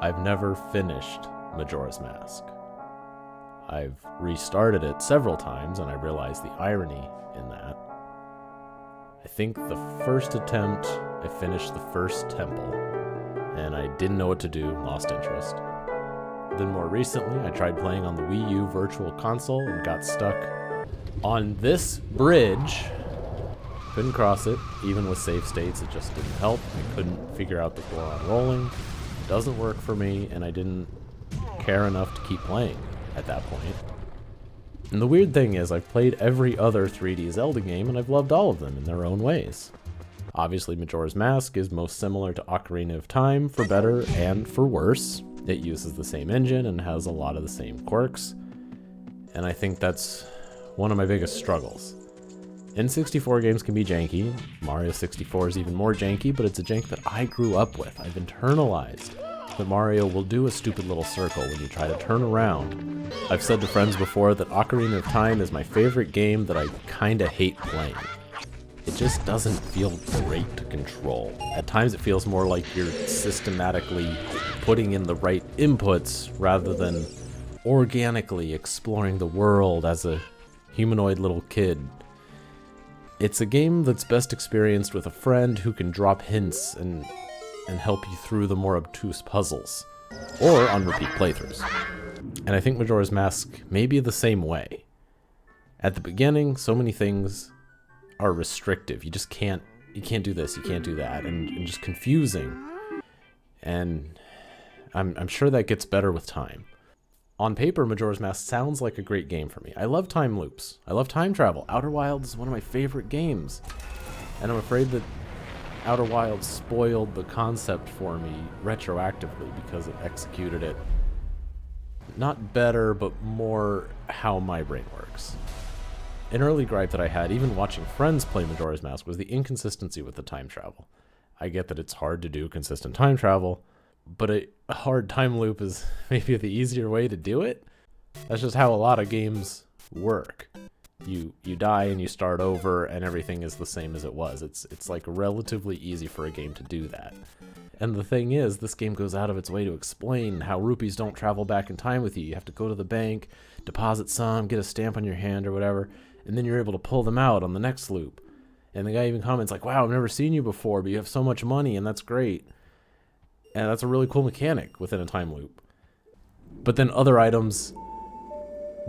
I've never finished Majora's Mask. I've restarted it several times, and I realized the irony in that. I think the first attempt, I finished the first temple, and I didn't know what to do, lost interest. Then more recently, I tried playing on the Wii U Virtual Console and got stuck on this bridge. Couldn't cross it, even with save states, it just didn't help. I couldn't figure out the floor on rolling. It doesn't work for me, and I didn't care enough to keep playing at that point. And the weird thing is, I've played every other 3D Zelda game, and I've loved all of them in their own ways. Obviously, Majora's Mask is most similar to Ocarina of Time, for better and for worse. It uses the same engine and has a lot of the same quirks, and I think that's one of my biggest struggles. N64 games can be janky. Mario 64 is even more janky, but it's a jank that I grew up with. I've internalized that Mario will do a stupid little circle when you try to turn around. I've said to friends before that Ocarina of Time is my favorite game that I kinda hate playing. It just doesn't feel great to control. At times it feels more like you're systematically putting in the right inputs rather than organically exploring the world as a humanoid little kid. It's a game that's best experienced with a friend who can drop hints and help you through the more obtuse puzzles, or on repeat playthroughs. And I think Majora's Mask may be the same way. At the beginning, so many things are restrictive. You can't do this, you can't do that, and just confusing. And I'm sure that gets better with time. On paper, Majora's Mask sounds like a great game for me. I love time loops. I love time travel. Outer Wilds is one of my favorite games. And I'm afraid that Outer Wilds spoiled the concept for me retroactively because it executed it not better, but more how my brain works. An early gripe that I had, even watching friends play Majora's Mask, was the inconsistency with the time travel. I get that it's hard to do consistent time travel, but a hard time loop is maybe the easier way to do it. That's just how a lot of games work. You die and you start over and everything is the same as it was. It's like relatively easy for a game to do that. And the thing is, this game goes out of its way to explain how rupees don't travel back in time with you. You have to go to the bank, deposit some, get a stamp on your hand or whatever, and then you're able to pull them out on the next loop. And the guy even comments like, wow, I've never seen you before, but you have so much money and that's great. And that's a really cool mechanic within a time loop. But then other items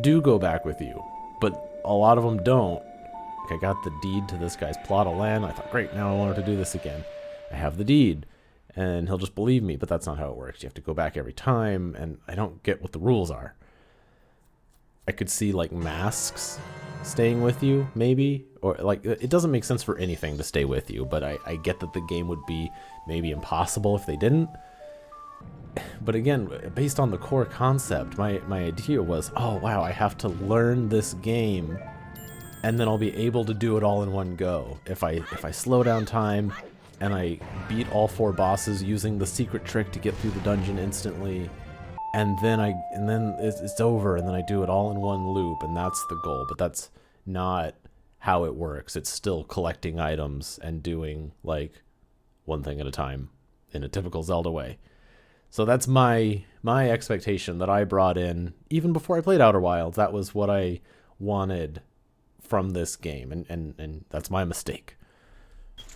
do go back with you, but a lot of them don't. Like I got the deed to this guy's plot of land. I thought, great, now I want to do this again. I have the deed, and he'll just believe me, but that's not how it works. You have to go back every time, and I don't get what the rules are. I could see like masks staying with you, maybe, or like it doesn't make sense for anything to stay with you, but I get that the game would be maybe impossible if they didn't. But again, based on the core concept, my idea was, oh wow, I have to learn this game and then I'll be able to do it all in one go. If I slow down time and I beat all 4 bosses using the secret trick to get through the dungeon instantly, and then it's over, and then I do it all in one loop, and that's the goal. But that's not how it works. It's still collecting items and doing like one thing at a time in a typical Zelda way. So that's my expectation that I brought in even before I played Outer Wilds. That was what I wanted from this game, and that's my mistake.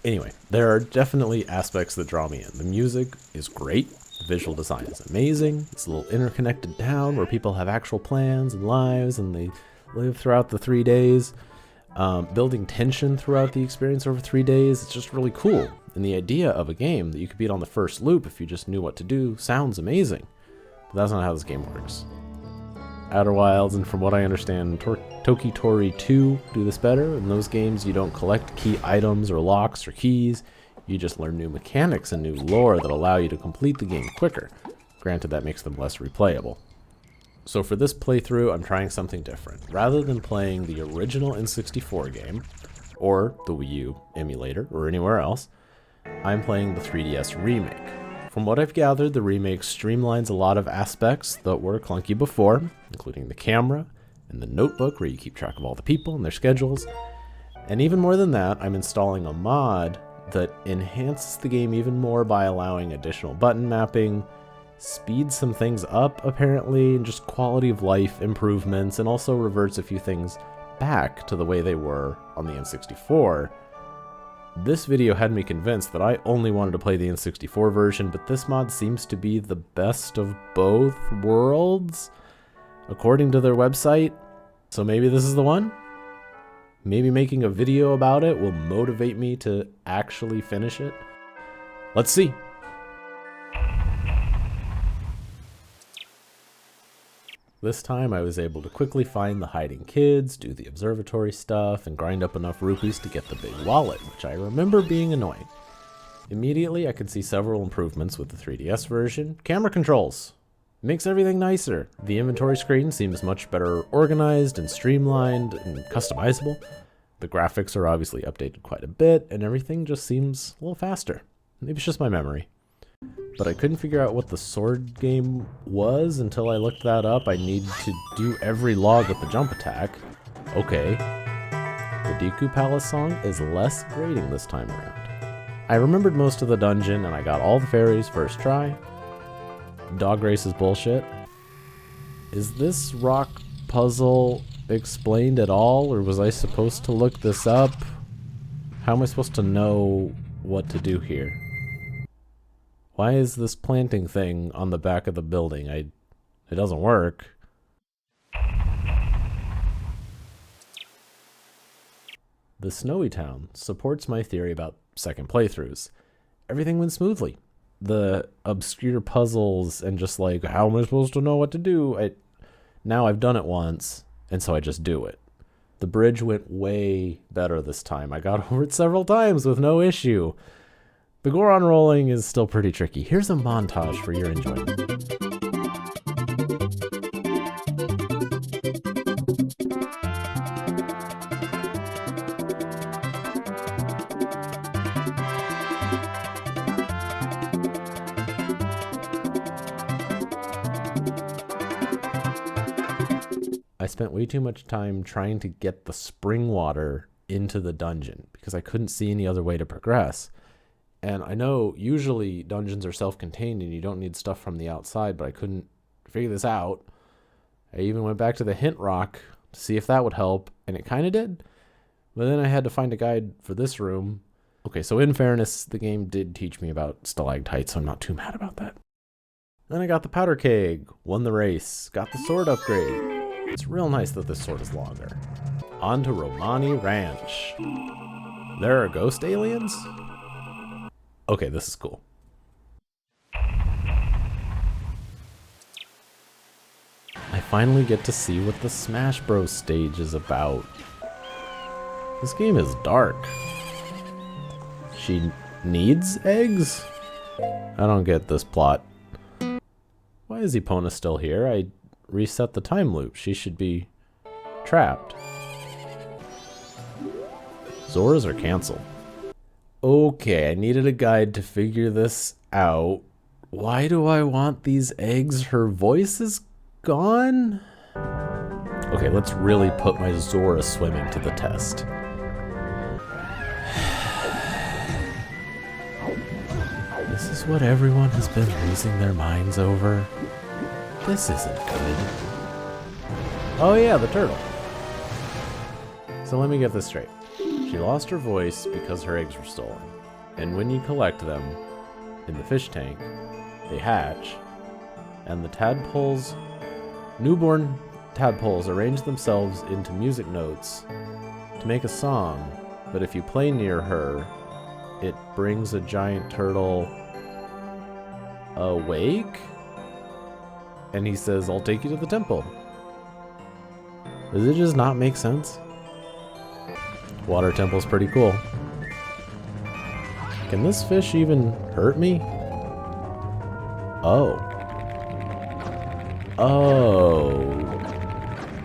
Anyway, there are definitely aspects that draw me in. The music is great. The visual design is amazing. It's a little interconnected town where people have actual plans and lives, and they live throughout the 3 days. Building tension throughout the experience over 3 days, it's just really cool. And the idea of a game that you could beat on the first loop if you just knew what to do sounds amazing. But that's not how this game works. Outer Wilds, and from what I understand, Tokitori 2 do this better. In those games, you don't collect key items or locks or keys. You just learn new mechanics and new lore that allow you to complete the game quicker. Granted, that makes them less replayable. So for this playthrough, I'm trying something different. Rather than playing the original N64 game, or the Wii U emulator, or anywhere else, I'm playing the 3DS remake. From what I've gathered, the remake streamlines a lot of aspects that were clunky before, including the camera and the notebook where you keep track of all the people and their schedules. And even more than that, I'm installing a mod that enhances the game even more by allowing additional button mapping, speeds some things up, apparently, and just quality of life improvements, and also reverts a few things back to the way they were on the N64. This video had me convinced that I only wanted to play the N64 version, but this mod seems to be the best of both worlds, according to their website. So maybe this is the one? Maybe making a video about it will motivate me to actually finish it? Let's see. This time I was able to quickly find the hiding kids, do the observatory stuff, and grind up enough rupees to get the big wallet, which I remember being annoying. Immediately I could see several improvements with the 3DS version. Camera controls! Makes everything nicer. The inventory screen seems much better organized and streamlined and customizable. The graphics are obviously updated quite a bit, and everything just seems a little faster. Maybe it's just my memory. But I couldn't figure out what the sword game was until I looked that up. I need to do every log with the jump attack. Okay. The Deku Palace song is less grating this time around. I remembered most of the dungeon and I got all the fairies first try. Dog race is bullshit. Is this rock puzzle explained at all, or was I supposed to look this up? How am I supposed to know what to do here? Why is this planting thing on the back of the building? It doesn't work. The Snowy Town supports my theory about second playthroughs. Everything went smoothly. The obscure puzzles and just like, how am I supposed to know what to do? Now I've done it once, and so I just do it. The bridge went way better this time. I got over it several times with no issue. The Goron rolling is still pretty tricky. Here's a montage for your enjoyment. I spent way too much time trying to get the spring water into the dungeon because I couldn't see any other way to progress. And I know usually dungeons are self-contained and you don't need stuff from the outside, but I couldn't figure this out. I even went back to the hint rock to see if that would help, and it kind of did. But then I had to find a guide for this room. Okay, so in fairness, the game did teach me about stalactites, so I'm not too mad about that. Then I got the powder keg, won the race, got the sword upgrade. It's real nice that this sword is longer. On to Romani Ranch. There are ghost aliens? Okay, this is cool. I finally get to see what the Smash Bros. Stage is about. This game is dark. She needs eggs? I don't get this plot. Why is Epona still here? I reset the time loop. She should be trapped. Zoras are canceled. Okay, I needed a guide to figure this out. Why do I want these eggs? Her voice is gone? Okay, let's really put my Zora swimming to the test. This is what everyone has been losing their minds over. This isn't good. Oh yeah, the turtle. So let me get this straight. She lost her voice because her eggs were stolen. And when you collect them in the fish tank, they hatch, and the tadpoles, newborn tadpoles, arrange themselves into music notes to make a song. But if you play near her, it brings a giant turtle awake? And he says, I'll take you to the temple. Does it just not make sense? Water temple's pretty cool. Can this fish even hurt me? Oh. Oh.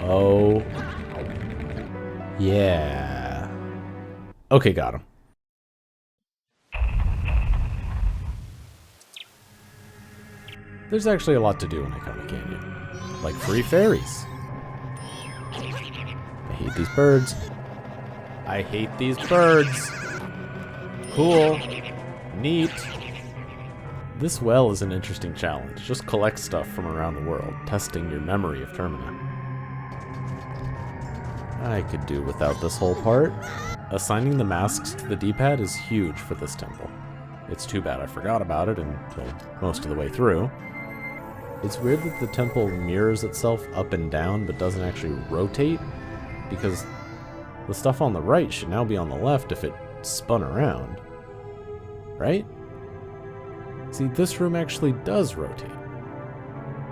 Oh. Yeah. Okay, got him. There's actually a lot to do in Icona Canyon. Like free fairies. I hate these birds. I hate these birds. Cool. Neat. This well is an interesting challenge. Just collect stuff from around the world, testing your memory of Termina. I could do without this whole part. Assigning the masks to the D-pad is huge for this temple. It's too bad I forgot about it until most of the way through. It's weird that the temple mirrors itself up and down but doesn't actually rotate, because the stuff on the right should now be on the left if it spun around. Right? See, this room actually does rotate.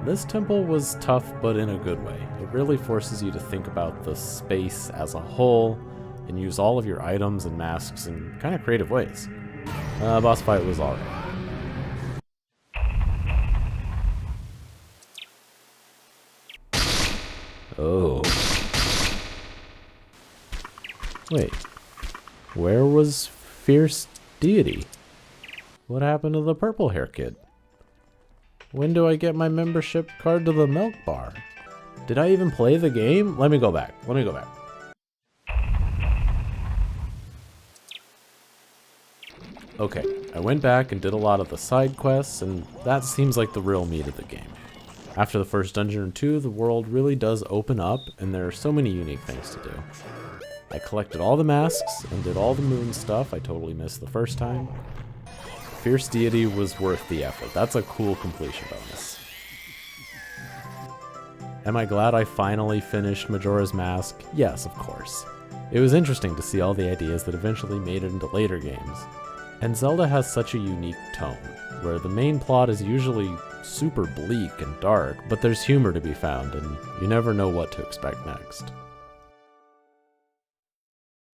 This temple was tough, but in a good way. It really forces you to think about the space as a whole and use all of your items and masks in kind of creative ways. Boss fight was alright. Oh. Wait. Where was Fierce Deity? What happened to the purple hair kid? When do I get my membership card to the milk bar? Did I even play the game? Let me go back. Okay, I went back and did a lot of the side quests, and that seems like the real meat of the game. After the first dungeon or two, the world really does open up, and there are so many unique things to do. I collected all the masks and did all the moon stuff I totally missed the first time. Fierce Deity was worth the effort. That's a cool completion bonus. Am I glad I finally finished Majora's Mask? Yes, of course. It was interesting to see all the ideas that eventually made it into later games. And Zelda has such a unique tone, where the main plot is usually super bleak and dark, but there's humor to be found, and you never know what to expect next.